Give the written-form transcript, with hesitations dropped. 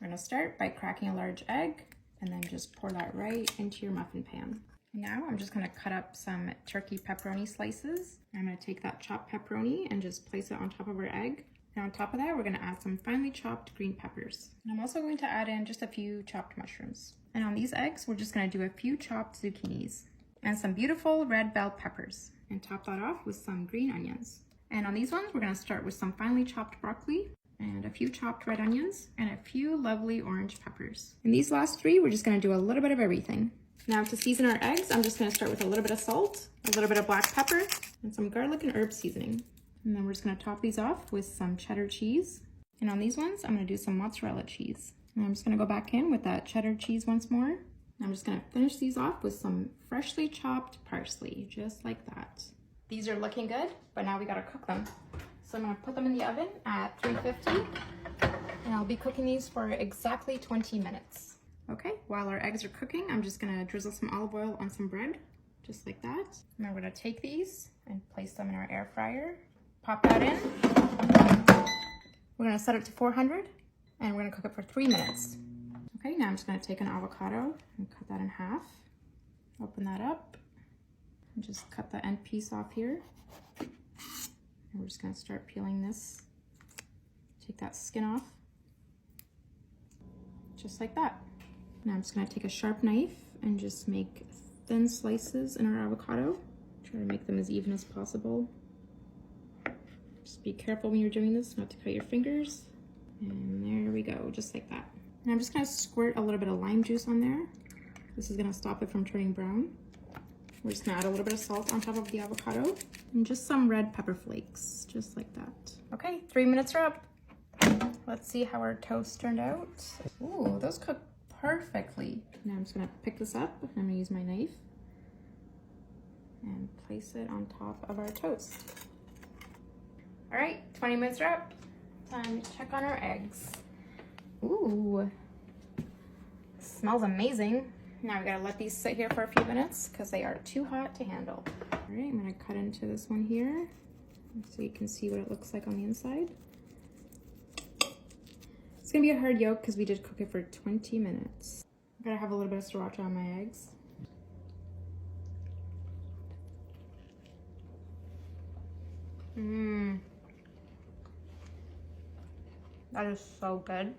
We're gonna start by cracking a large egg and then just pour that right into your muffin pan. Now I'm just gonna cut up some turkey pepperoni slices. I'm gonna take that chopped pepperoni and just place it on top of our egg. And on top of that, we're gonna add some finely chopped green peppers. And I'm also going to add in just a few chopped mushrooms. And on these eggs, we're just gonna do a few chopped zucchinis and some beautiful red bell peppers, and top that off with some green onions. And on these ones, we're gonna start with some finely chopped broccoli and a few chopped red onions and a few lovely orange peppers. And these last three, we're just gonna do a little bit of everything. Now to season our eggs, I'm just gonna start with a little bit of salt, a little bit of black pepper, and some garlic and herb seasoning. And then we're just gonna top these off with some cheddar cheese. And on these ones, I'm gonna do some mozzarella cheese. And I'm just gonna go back in with that cheddar cheese once more. I'm just gonna finish these off with some freshly chopped parsley, just like that. These are looking good, but now we gotta cook them. So I'm gonna put them in the oven at 350, and I'll be cooking these for exactly 20 minutes. Okay, while our eggs are cooking, I'm just gonna drizzle some olive oil on some bread, just like that. And then we're gonna take these and place them in our air fryer. Pop that in. We're gonna set it to 400, and we're gonna cook it for 3 minutes. Okay, now I'm just gonna take an avocado and cut that in half. Open that up and just cut the end piece off here. And we're just gonna start peeling this. Take that skin off, just like that. Now I'm just gonna take a sharp knife and just make thin slices in our avocado. Try to make them as even as possible. Just be careful when you're doing this not to cut your fingers. And there we go, just like that. And I'm just gonna squirt a little bit of lime juice on there. This is gonna stop it from turning brown. We're just gonna add a little bit of salt on top of the avocado and just some red pepper flakes, just like that. Okay, 3 minutes are up. Let's see how our toast turned out. Ooh, those cooked perfectly. Now I'm just gonna pick this up. I'm gonna use my knife and place it on top of our toast. All right, 20 minutes are up. Time to check on our eggs. Ooh, smells amazing. Now we gotta let these sit here for a few minutes because they are too hot to handle. All right, I'm gonna cut into this one here so you can see what it looks like on the inside. It's gonna be a hard yolk because we did cook it for 20 minutes. I gotta have a little bit of sriracha on my eggs. That is so good.